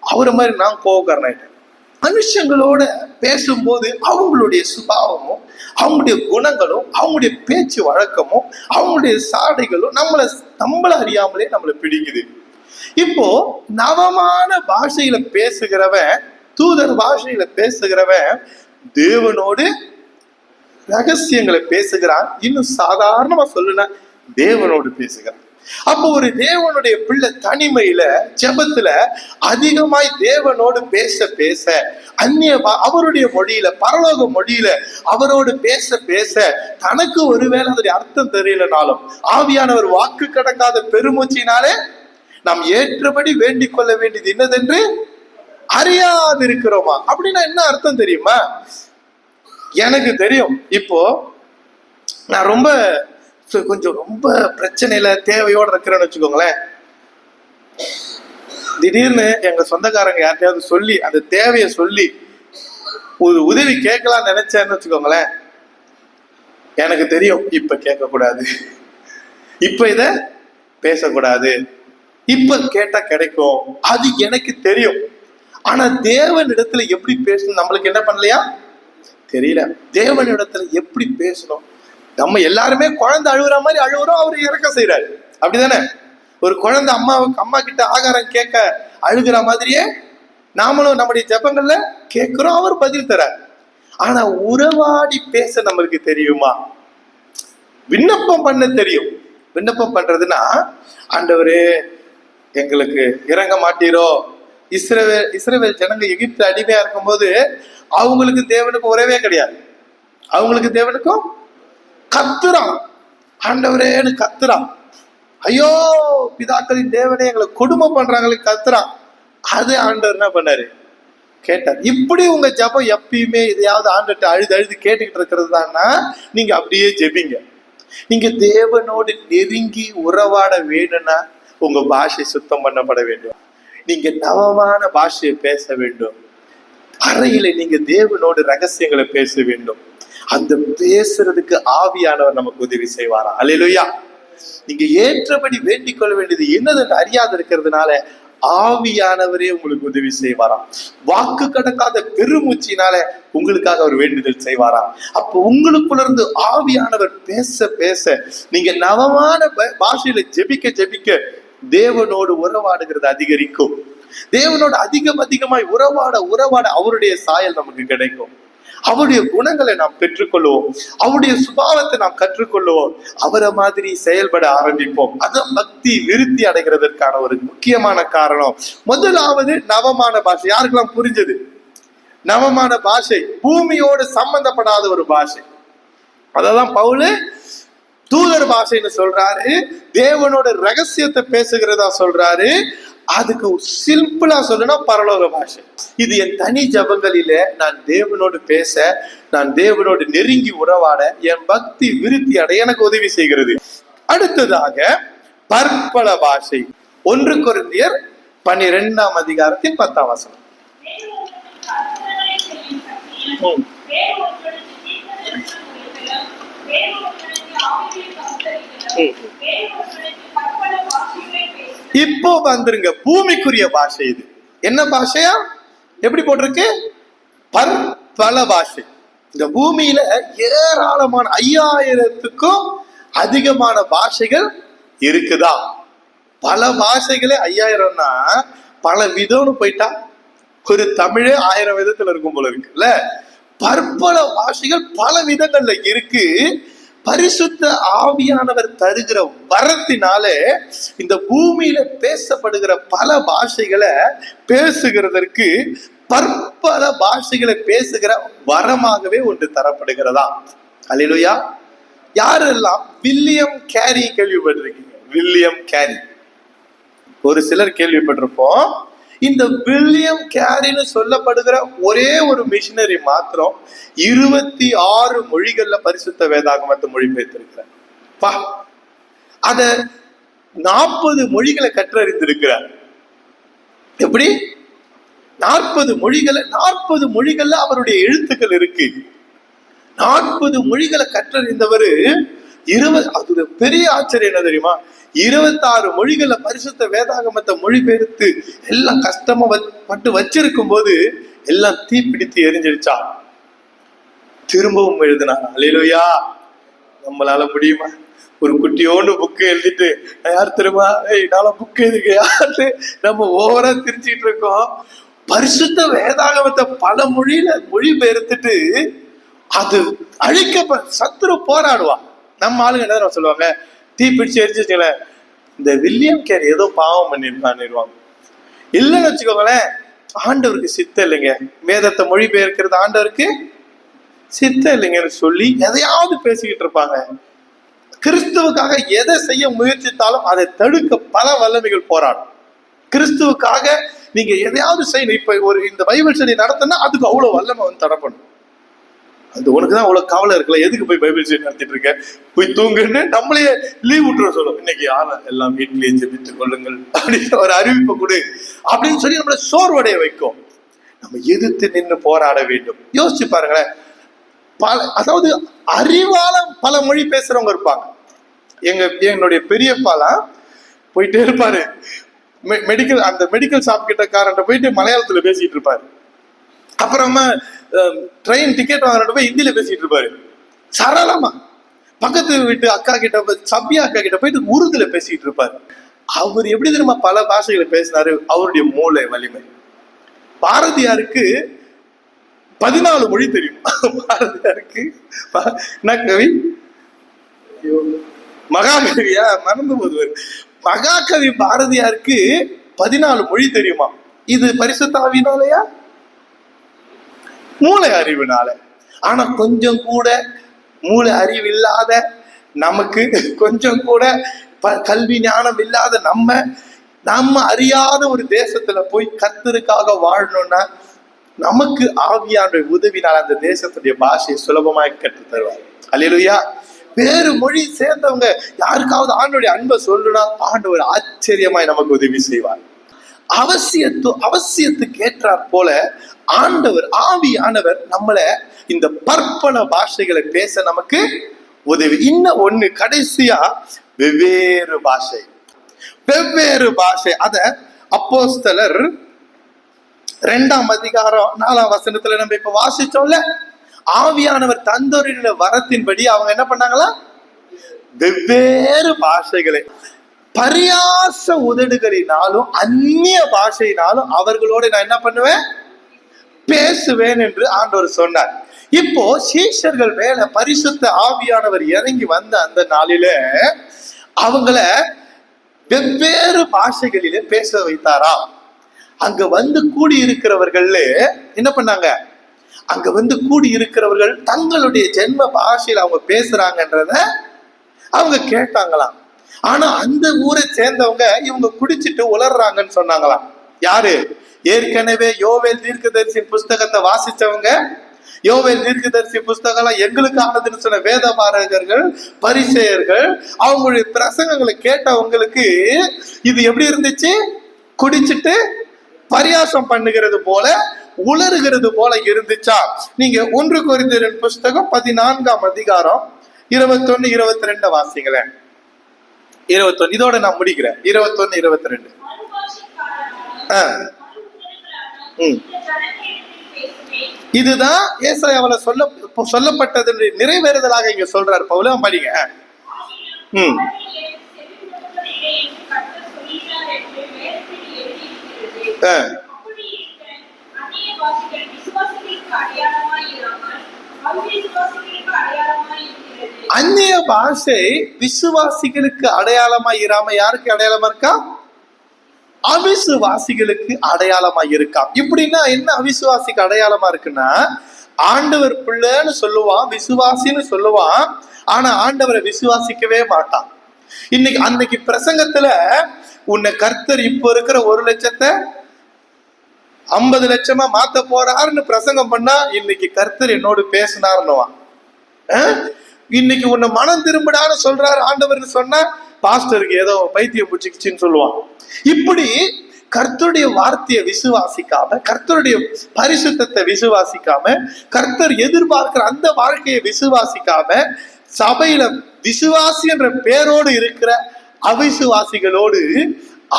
அவரை மாதிரி நான் கோபக்காரன் ஆயிட்டேன். மனுஷங்களோட பேசும்போது அவங்களுடைய சுபாவமும், அவங்களுடைய குணங்களும், அவங்களுடைய பேச்சு வழக்கமும், அவங்களுடைய சாடைகளும் நம்மள அறியாமலே நம்மளை பிடிக்குது. இப்போ நவமான பாஷையில பேசுகிறவன், தூதர் பாஷையில பேசுகிறவன் தேவனோடு ரகசியங்களை பேசுகிறான். இன்னும் சாதாரணமா சொல்லுனா தேவனோடு பேசுகிறான். அப்போ ஒரு தேவனுடைய பிள்ளை தனிமையில, ஜெபத்துல அதிகமாய் தேவனோடு பேச பேச, அவருடைய மொழியில, பரலோக மொழியில அவரோடு பேச பேச, தனக்கு ஒருவேளை அதோடைய அர்த்தம் தெரியலனாலும் ஆவியானவர் வாக்கு கடக்காத பெருமூச்சினாலே நாம் ஏற்றபடி வேண்டிக் கொள்ள வேண்டியது என்னதென்று அறியாது இருக்கிறோமா? அப்படின்னா என்ன அர்த்தம் தெரியுமா? எனக்கு தெரியும். இப்போ நான் ரொம்ப பிரச்சனையில தேவையோட இருக்கிறேன்னு வச்சுக்கோங்களேன். திடீர்னு எங்க சொந்தக்காரங்க யார்ட்டையாவது சொல்லி அந்த தேவையை சொல்லி ஒரு உதவி கேட்கலாம்னு நினைச்சேன்னு வச்சுக்கோங்களேன், எனக்கு தெரியும் இப்ப கேட்க கூடாது, இப்ப இத பேசக்கூடாது, இப்ப கேட்டா கிடைக்கும், அது எனக்கு தெரியும். ஆனா தேவனிடத்துல எப்படி பேசணும் நம்மளுக்கு என்ன பண்ணலையா தெரியல. தேவனிடத்துல எப்படி பேசணும்? நம்ம எல்லாருமே குழந்தை அழுகுற மாதிரி அழுகுறோம், அவரு இறக்க செய்யறாரு, அப்படிதானே? ஒரு குழந்தை அம்மா கிட்ட ஆகாரம் கேட்க அழுகிற மாதிரியே நாமளும் நம்முடைய ஜெபங்கள்ல கேட்கிறோம், அவர் பதில் தரார். ஆனா உறவாடி பேச நம்மளுக்கு தெரியுமா? விண்ணப்பம் பண்ண தெரியும். விண்ணப்பம் பண்றதுன்னா, ஆண்டவரே எங்களுக்கு இறங்க மாட்டீரோ? இஸ்ரவேல் ஜனங்க எகிப்து அடிமையா இருக்கும்போது அவங்களுக்கு தேவனுக்கும் உறவே கிடையாது. அவங்களுக்கு தேவனுக்கும் கத்துறான், ஆண்டவரேன்னு கத்துறான். ஐயோ பிதாக்களின் தேவனே எங்களை கொடுமை பண்றாங்களே கத்துறான். அது ஆண்டவர் என்ன பண்ணாரு? கேட்டார். இப்படி உங்க ஜபம் எப்பயுமே இதையாவது ஆண்டுட்டு அழுது கேட்டுக்கிட்டு இருக்கிறது தான்னா நீங்க அப்படியே ஜெபிங்க. நீங்க தேவனோடு நெருங்கி உறவாட வேணும்னா உங்க பாஷை சுத்தம் பண்ணப்பட வேண்டும். நீங்க நவமான பாஷையை பேச வேண்டும். அறையில நீங்க தேவனோடு ரகசியங்களை பேச வேண்டும். அந்த பேசுறதுக்கு ஆவியானவர் நமக்கு உதவி செய்வாரா? அல்லேலூயா. நீங்க ஏற்றபடி வேண்டிக் கொள்ள வேண்டியது என்னதுன்னு அறியாது இருக்கிறதுனால ஆவியானவரே உங்களுக்கு உதவி செய்வாராம். வாக்கு கடக்காத பெருமூச்சினால உங்களுக்காக அவர் வேண்டுதல் செய்வாராம். அப்போ உங்களுக்குள்ள இருந்து ஆவியானவர் பேச பேச நீங்க நவமான பாஷையில ஜெபிக்க ஜெபிக்க தேவனோடு உறவாடுகிறது அதிகரிக்கும். தேவனோடு அதிகமாய் உறவாட அவருடைய சாயல் நமக்கு கிடைக்கும். அவருடைய குணங்களை நாம் பெற்றுக்கொள்வோம். அவருடைய சுபாவத்தை நாம் கற்றுக்கொள்வோம். அவரை மாதிரி செயல்பட ஆரம்பிப்போம். அதான் பக்தி விருத்தி அடைகிறதற்கான ஒரு முக்கியமான காரணம். முதலாவது நவமான பாஷை. யாருக்கெல்லாம் புரிஞ்சது? நவமான பாஷை பூமியோடு சம்பந்தப்படாத ஒரு பாஷை. அதெல்லாம் பவுல் தூதர் பாஷைன்னு சொல்றாரு. தேவனோட ரகசியத்தை பேசுகிறதா சொல்றாரு. அதுக்கு சிம்பிளா சொல்லணும்னா பரலோக பாஷை. இது என் தனி ஜபங்களில நான் தேவனோடு பேச, நான் தேவனோடு நெருங்கி உறவாட, என் பக்தி விருத்தி அடைய எனக்கு உதவி செய்கிறது. அடுத்ததாக பற்பல பாஷை. 1 கொரிந்தியர் 12ஆம் அதிகாரத்தின் 10ஆம் வசனம். இப்போ வந்துருங்க பூமிக்குரிய பாஷை. இது என்ன பாஷையா? எப்படி போட்டிருக்கு? பற்பல பாஷை. இந்த பூமியில ஏராளமான 5000த்துக்கும் அதிகமான பாஷைகள் இருக்குதா? பல பாஷைகளே 5000ம்னா பல விதம்னு போயிட்டா ஒரு தமிழே 1000 விதத்துல இருக்கும் போல இருக்குல்ல. பற்பல பாஷைகள் பல விதங்கள்ல இருக்கு. பரிசுத்த ஆவியானவர் தருகிற வரத்தினாலே இந்த பூமியில பேசப்படுகிற பல பாஷைகளை பேசுகிறதற்கு பற்பல பாஷைகளை பேசுகிற வரமாகவே ஒன்று தரப்படுகிறதா? அல்லேலூயா. யாரெல்லாம் வில்லியம் கேரி கேள்விப்பட்டிருக்கீங்க? வில்லியம் கேரி ஒரு சிலர் கேள்விப்பட்டிருப்போம். இந்த வில்லியம் கேரின்னு சொல்லப்படுகிற ஒரே ஒரு மிஷினரி மாத்திரம் 26 மொழிகள்ல பரிசுத்த வேதாகமத்தை மொழிபெயர்த்திருக்கிறார். அத 40 மொழிகளை கற்றறிந்திருக்கிறார். எப்படி? 40 மொழிகள்ல அவருடைய எழுத்துக்கள் இருக்கு. 40 மொழிகளை கற்றறிந்தவர் அது பெரிய ஆச்சரியம் என்ன தெரியுமா? 26 மொழிகள்ல பரிசுத்த வேதாகமத்தை மொழிபெயர்த்து எல்லாம் கஷ்டமா பட்டு வச்சிருக்கும் போது எல்லாம் தீப்பிடித்து எரிஞ்சிருச்சா? திரும்பவும் எழுதினார். அல்லேலூயா. நம்மளால முடியுமா? ஒரு குட்டியோண்டு புக்கு எழுதிட்டு யார் தெரியுமா என்னால புக்கு எதுக்கு யாரு நம்ம ஓவரா திரிச்சிட்டு இருக்கோம். பரிசுத்த வேதாகமத்தை பல மொழியில மொழிபெயர்த்துட்டு அது அழிக்க சத்துரு போராடுவான். நம்ம ஆளுங்க என்ன சொல்லுவாங்க? தீ பிடிச்சு எரிச்சுல இந்த வில்லியம் கேரி ஏதோ பாவம் பண்ணிருக்கான்னு இல்லைன்னு வச்சுக்கோங்களேன். ஆண்டவருக்கு சித்தம் இல்லைங்க, வேதத்தை மொழிபெயர்க்கிறது ஆண்டவருக்கு சித்தம் இல்லைங்கன்னு சொல்லி எதையாவது பேசிக்கிட்டு இருப்பாங்க. கிறிஸ்துவுக்காக எதை செய்ய முயற்சித்தாலும் அதை தடுக்க பல வல்லமைகள் போராடும். கிறிஸ்துவுக்காக நீங்க எதையாவது செய்யணும். இப்ப இந்த பைபிள் ஸ்டடி நடத்தினா அதுக்கு அவ்வளவு வல்லமை வந்து தடப்படும். அது உனக்குதான் அவ்வளவு கவலை இருக்குல்ல, எதுக்கு போய் பைபிள் ஸ்டடி நடத்திட்டு இருக்க, போய் தூங்குன்னு நம்மளே லீவ் விட்டுற சொல்லும். இன்னைக்கு எல்லாம் வீட்டிலேயே ஜெபித்துக் கொள்ளுங்கள் அப்படின்னு ஒரு அறிவிப்பை கொடு அப்படின்னு சொல்லி நம்மளை சோர்வடைய வைக்கும். நம்ம எதிர்த்து நின்று போராட வேண்டும். யோசிச்சு பாருங்களேன். அதாவது அறிவால பல மொழி பேசுறவங்க இருப்பாங்க. என்னுடைய பெரியப்பாலாம் போயிட்டே இருப்பாரு. மெடிக்கல் ஷாப் கிட்ட காரன்ட்ட போயிட்டு மலையாளத்துல பேசிட்டு இருப்பாரு. அப்புறமா ட்ரெயின் டிக்கெட் வாங்குறப்ப போய் ஹிந்தியில பேசிட்டு இருப்பாரு. சரளமா பக்கத்து வீட்டு அக்கா கிட்ட, சபியா அக்கா கிட்ட போயிட்டு உருதுல பேசிட்டு இருப்பாரு. அவர் எப்படி தெரியுமா பல பாஷைகளை பேசினாரு? அவருடைய மூளை வலிமை. பாரதியாருக்கு 14 மொழி தெரியும். பாரதியாருக்கு கவி மகாகவியா மறந்து போதுவாரு. மகாகவி பாரதியாருக்கு 14 மொழி தெரியுமா? இது பரிசுத்த ஆவியினாலயா? மூளை அறிவுனால. ஆனா கொஞ்சம் கூட மூளை அறிவு இல்லாத நமக்கு, கொஞ்சம் கூட கல்வி ஞானம் இல்லாத நம்ம அறியாத ஒரு தேசத்துல போய் கர்த்தருக்காக வாழணும்னா நமக்கு ஆவியான உதவினால் அந்த தேசத்துடைய பாஷையை சுலபமாக கற்றுத் தருவார். அல்லேலூயா. வேறு மொழி சேர்ந்தவங்க யாருக்காவது ஆண்டவருடைய அன்பை சொல்லணும்னா ஆண்டவர் ஆச்சரியமாய் நமக்கு உதவி செய்வார். அவசியத்துக்கு ஏற்றாற் போல ஆண்டவர் ஆவியானவர் நம்மளை இந்த பற்பல பாஷைகளை பேச நமக்கு உதவி. இன்னும் ஒண்ணு கடைசியா வெவ்வேறு பாஷை. அத அப்போஸ்தலர் 2ஆம் அதிகாரம் 4ஆம் வசனத்துல நம்ம இப்ப வாசிச்சோம்ல, ஆவியானவர் தந்தொருளின வரத்தின்படி அவங்க என்ன பண்ணாங்களா? வெவ்வேறு பாஷைகளை பரியாச உதடுகளினாலும் அந்நிய பாஷையினாலும் அவர்களோட நான் என்ன பண்ணுவேன்? பேசுவேன் என்று ஆண்டவர் சொன்னார். இப்போ சீஷர்கள் மேல பரிசுத்த ஆவியானவர் இறங்கி வந்த அந்த நாளில அவங்கள வெவ்வேறு பாஷைகளிலே பேச வைத்தாரா. அங்க வந்து கூடி இருக்கிறவர்கள் என்ன பண்ணாங்க? அங்க வந்து கூடி இருக்கிறவர்கள் தங்களுடைய ஜென்ம பாஷையில அவங்க பேசுறாங்கன்றத அவங்க கேட்டாங்களாம். ஆனா அந்த ஊரை சேர்ந்தவங்க இவங்க குடிச்சிட்டு உளர்றாங்கன்னு சொன்னாங்களாம். யாரு? ஏற்கனவே யோவேல் தீர்க்கதரிசி புஸ்தகத்தை வாசிச்சவங்க. யோவேல் தீர்க்கதரிசி புஸ்தகம் எங்களுக்கு ஆனதுன்னு சொன்ன வேதபாரகர்கள், பரிசேயர்கள், அவங்களுடைய பிரசங்கங்களை கேட்டவங்களுக்கு இது எப்படி இருந்துச்சு? குடிச்சிட்டு பரியாசம் பண்ணுகிறது போல, உளறுகிறது போல இருந்துச்சா? நீங்க 1 கொரிந்தியர் புஸ்தகம் 14ஆம் அதிகாரம் 21, 22 வாசிங்களேன். 21 இதோட நான் முடிக்கிறேன். 21, 22. இதுதான் ஏசாயாவுல சொல்லப்பட்டது நிறைவேறுதலாக இங்க சொல்றாரு பவுல். படிங்க. அந்நிய பாஷை விசுவாசிகளுக்கு அடையாளமா இராம யாருக்கு அடையாளமா இருக்கா? அவிசுவாசிகளுக்கு அடையாளமா இருக்கா. இப்படின்னா என்ன அவிசுவாசிக்கு அடையாளமா இருக்குன்னா, ஆண்டவர் பிள்ளைன்னு சொல்லுவான், விசுவாசின்னு சொல்லுவான், ஆனா ஆண்டவரை விசுவாசிக்கவே மாட்டான். இன்னைக்கு அன்னைக்கு பிரசங்கத்துல உன்னை கர்த்தர் இப்ப இருக்கிற 1 லட்சத்தை 50 லட்சமா மாத்த போறாருன்னு பிரசங்கம் பண்ணா, இன்னைக்கு கர்த்தர் என்னோடு பேசினாருன்னுவான். இன்னைக்கு உன்னை மனம் திரும்பிடான்னு சொல்றாரு ஆண்டவர்னு சொன்னா, பாஸ்டருக்கு ஏதோ பைத்தியம் பிடிச்சிக்கிச்சின்னு சொல்லுவான். இப்படி கர்த்தருடைய வார்த்தையை விசுவாசிக்காம, கர்த்தருடைய பரிசுத்தத்தை விசுவாசிக்காம, கர்த்தர் எதிர்பார்க்கிற அந்த வாழ்க்கையை விசுவாசிக்காம, சபையில விசுவாசி என்ற பேரோடு இருக்கிற அவிசுவாசிகளோடு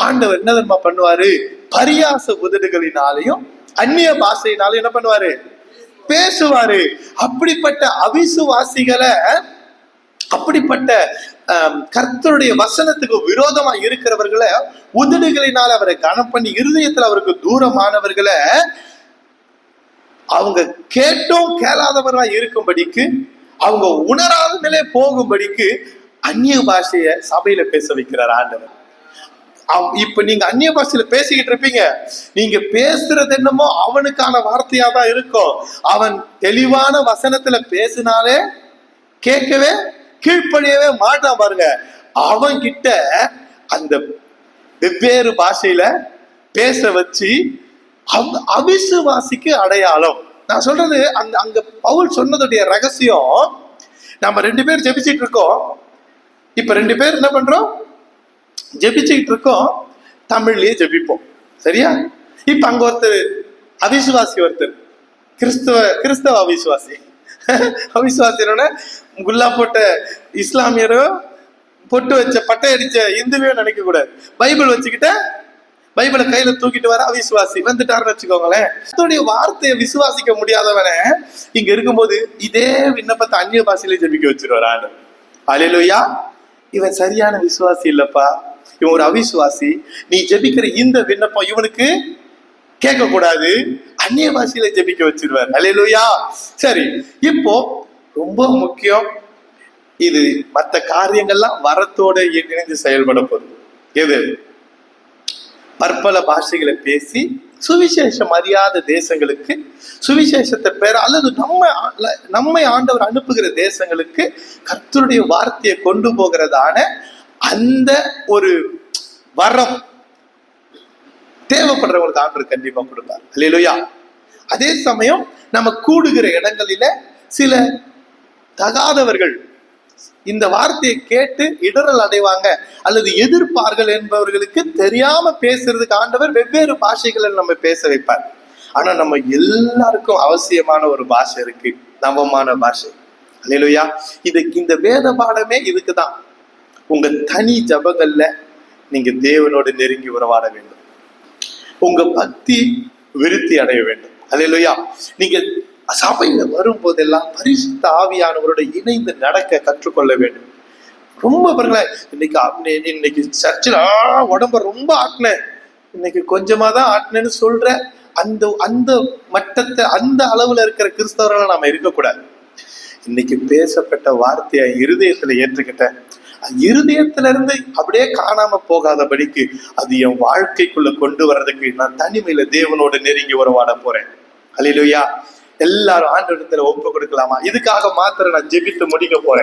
ஆண்டவர் என்ன தெரியுமா பண்ணுவாரு? பரியாச உதடுகளினாலையும் அந்நிய பாஷையினாலும் என்ன பண்ணுவாரு? பேசுவாரு. அப்படிப்பட்ட அவிசுவாசிகளை, அப்படிப்பட்ட கர்த்தருடைய வசனத்துக்கு விரோதமா இருக்கிறவர்களை, உதடுகளினால் அவரை கனம் பண்ணி இருதயத்தில் அவருக்கு தூரமானவர்களை அவங்க கேட்டும் கேளாதவர்களா இருக்கும்படிக்கு, அவங்க உணராத நிலை போகும்படிக்கு அந்நிய பாஷைய சபையில பேச வைக்கிறார் ஆண்டவர். இப்ப நீங்க அந்நிய பாஷையில பேசிக்கிட்டு இருப்பீங்க, நீங்க பேசுறது என்னமோ அவனுக்கான வார்த்தையா தான் இருக்கும். அவன் தெளிவான வசனத்துல பேசினாலே கேட்கவே கீழ்ப்படியவே மாட்டான் பாருங்க. அவன் கிட்ட அந்த வெவ்வேறு பாஷையில பேச வச்சு அவிசுவாசிக்கு அடையாளம். நான் சொல்றது அங்க பவுல் சொன்னதுடைய ரகசியம். நம்ம 2 பேர் ஜெபிச்சிட்டு இருக்கோம். இப்ப 2 பேர் என்ன பண்றோம்? ஜெபிச்சுக்கிட்டு இருக்கோம், தமிழ்லயே ஜெபிப்போம், சரியா? இப்ப அங்க ஒருத்தர் அவிசுவாசி, ஒருத்தர் கிறிஸ்தவ அவிசுவாசி. அவிசுவாசியோட குல்லா போட்ட இஸ்லாமியரோ, பொட்டு வச்ச பட்டை அடிச்ச இந்துவையோ நினைக்க கூடாது. பைபிள் வச்சுக்கிட்ட, பைபிளை கையில தூக்கிட்டு வர அவிசுவாசி வந்துட்டாருன்னு வச்சுக்கோங்களேன். அதோடைய வார்த்தையை விசுவாசிக்க முடியாதவன இங்க இருக்கும்போது இதே விண்ணப்பத்தை அந்நிய பாஷையில ஜெபிக்க வச்சிருவார் ஆண்டவர். அல்லேலூயா. இவன் சரியான விசுவாசி இல்லப்பா, இவன் ஒரு அவிசுவாசி, நீ ஜெபிக்கிற இந்த விண்ணப்பம் இவனுக்கு கேட்க கூடாது, அந்நிய பாஷையில ஜெபிக்க வச்சிருவார். அல்லேலூயா. சரி, இப்போ ரொம்ப முக்கியம், இது மற்ற காரியங்கள்லாம் வரத்தோட இணைந்து செயல்பட போகுது. எது? பற்பல பாஷைகளை பேசி சுவிசேஷம் அறியாத தேசங்களுக்கு சுவிசேஷத்தை பெற, அல்லது நம்மை ஆண்டவர் அனுப்புகிற தேசங்களுக்கு கர்த்தருடைய வார்த்தையை கொண்டு போகிறதான அந்த ஒரு வரம் தேவைப்படுறவங்களுக்கு ஆண்டவர் கண்டிப்பா கொடுப்பார். அல்லேலூயா. அதே சமயம் நம்ம கூடுகிற இடங்களில சில தகாதவர்கள் இந்த வார்த்தையை கேட்டு இடரல் அடைவாங்க அல்லது எதிர்ப்பார்கள் என்பவர்களுக்கு தெரியாம பேசுறதுக்கு ஆண்டவர் வெவ்வேறு பாஷைகளை நம்ம பேச வைப்பார். ஆனா நம்ம எல்லாருக்கும் அவசியமான ஒரு பாஷை இருக்கு, நவமான பாஷை. அல்லேலூயா. இந்த வேத பாடமே இதுக்குதான். உங்க தனி ஜபங்கள்ல நீங்க தேவனோடு நெருங்கி உறவாட வேண்டும். உங்க பக்தி விருத்தி அடைய வேண்டும். அல்லேலூயா. நீங்க சபையில வரும்போதெல்லாம் பரிசுத்த ஆவியானவரோட இணைந்து நடக்க கற்றுக்கொள்ள வேண்டும். ரொம்ப பாருங்களேன், இன்னைக்கு சர்ச்சில் உடம்ப ரொம்ப ஆட்டினேன், இன்னைக்கு கொஞ்சமா தான் ஆட்டினேன்னு சொல்ற அந்த அந்த மட்டத்தை, அந்த அளவுல இருக்கிற கிறிஸ்தவர்களா நாம இருக்கக்கூடாது. இன்னைக்கு பேசப்பட்ட வார்த்தையை இருதயத்துல ஏற்றுக்கிட்டேன், இருதயத்துல இருந்து அப்படியே காணாம போகாதபடிக்கு அது என் வாழ்க்கைக்குள்ள கொண்டு வர்றதுக்கு நான் தனிமையில தேவனோட நெருங்கி உறவாட போறேன். அல்லேலூயா. எல்லாரும் ஆண்டவரிடத்துல ஒப்பு கொடுக்கலாமா? இதுக்காக மாத்திரம் நான் ஜெபித்து முடிக்க போறேன்.